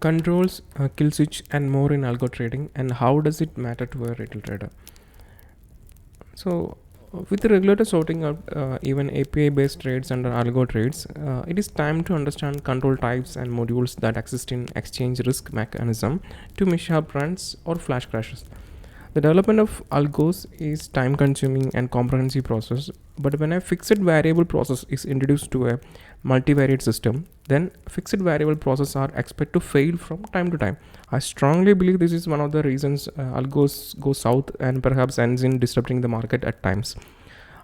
Controls, kill switch, and more in algo trading, and how does it matter to a retail trader? So, with the regulator sorting out even API-based trades under algo trades, it is time to understand control types and modules that exist in exchange risk mechanism to mishap runs or flash crashes. The development of algos is time-consuming and comprehensive process, but when a fixed variable process is introduced to a multivariate system, then fixed variable processes are expected to fail from time to time. I strongly believe this is one of the reasons algos go south and perhaps ends in disrupting the market at times.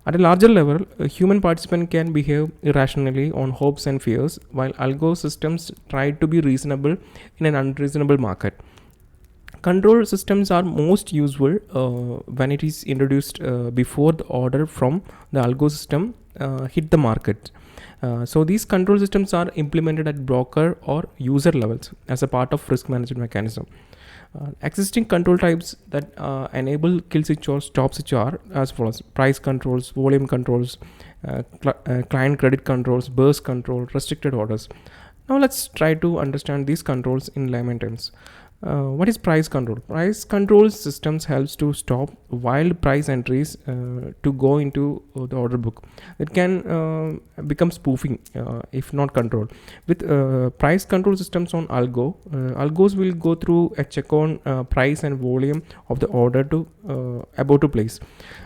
At a larger level, a human participant can behave irrationally on hopes and fears, while algo systems try to be reasonable in an unreasonable market. Control systems are most useful when it is introduced before the order from the algo system hit the market. So these control systems are implemented at broker or user levels as a part of risk management mechanism. Existing control types that enable kill switch or stop switch are as follows: price controls, volume controls, client credit controls, burst control, restricted orders. Now let's try to understand these controls in layman terms. What is price control? Price control systems helps to stop wild price entries to go into the order book. It can become spoofing if not controlled. With price control systems on algos will go through a check on price and volume of the order to about to place.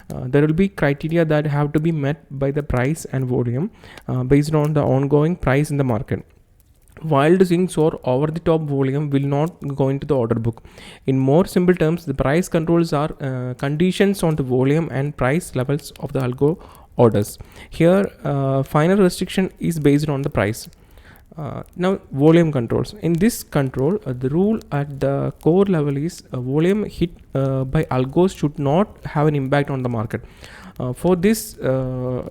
There will be criteria that have to be met by the price and volume based on the ongoing price in the market. Wild swings or over the top volume will not go into the order book. In more simple terms, the price controls are conditions on the volume and price levels of the algo orders. Here, final restriction is based on the price. Now, volume controls. In this control, the rule at the core level is volume hit by algos should not have an impact on the market. For this to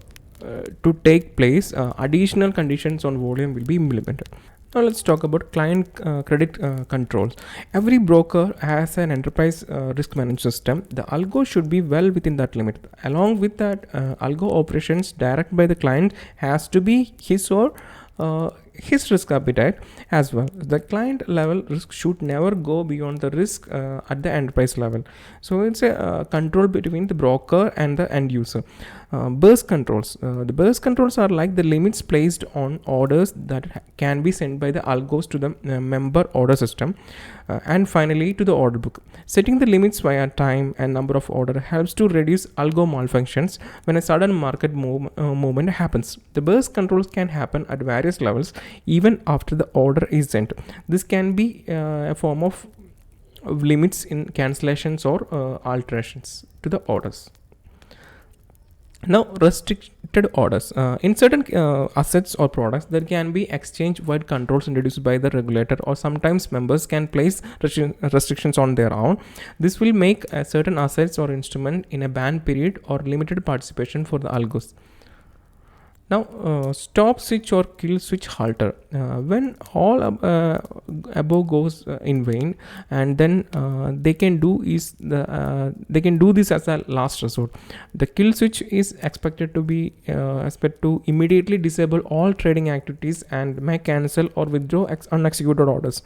take place, additional conditions on volume will be implemented. Now let's talk about client credit controls. Every broker has an enterprise risk management system. The algo should be well within that limit. Along with that, algo operations direct by the client has to be his or his risk appetite as well. The client level risk should never go beyond the risk at the enterprise level. So it's a control between the broker and the end user. Burst controls. The burst controls are like the limits placed on orders that can be sent by the algos to the member order system and finally to the order book. Setting the limits via time and number of order helps to reduce algo malfunctions when a sudden market movement happens. The burst controls can happen at various levels even after the order is sent. This can be a form of limits in cancellations or alterations to the orders. Now, restricted orders. In certain assets or products, there can be exchange-wide controls introduced by the regulator, or sometimes members can place restrictions on their own. This will make certain assets or instrument in a ban period or limited participation for the algos. Now, stop switch or kill switch halter. When all above goes in vain, and then they can do this as a last resort. The kill switch is expected to immediately disable all trading activities and may cancel or withdraw unexecuted orders.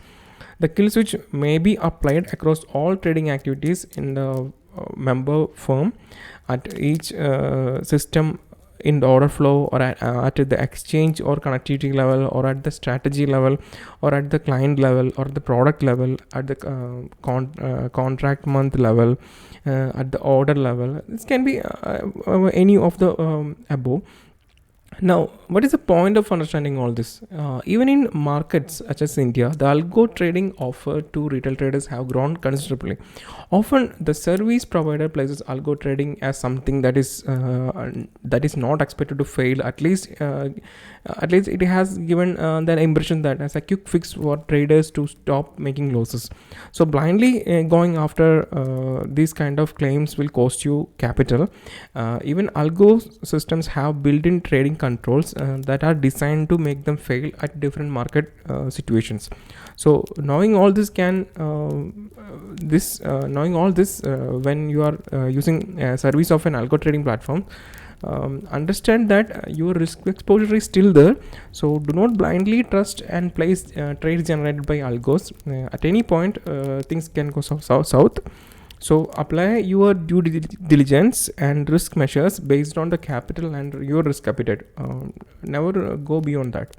The kill switch may be applied across all trading activities in the member firm at each system in the order flow, or at the exchange or connectivity level, or at the strategy level, or at the client level, or the product level, at the contract month level, at the order level. This can be any of the above. Now, what is the point of understanding all this? Even in markets such as India, the algo trading offered to retail traders have grown considerably. Often, the service provider places algo trading as something that is not expected to fail. At least it has given the impression that as a quick fix for traders to stop making losses. So blindly going after these kind of claims will cost you capital. Even algo systems have built-in trading controls that are designed to make them fail at different market situations. So knowing all this when you are using a service of an algo trading platform, Understand that your risk exposure is still there, so do not blindly trust and place trades generated by algos. At any point things can go south. So apply your due diligence and risk measures based on the capital and your risk appetite. Never go beyond that.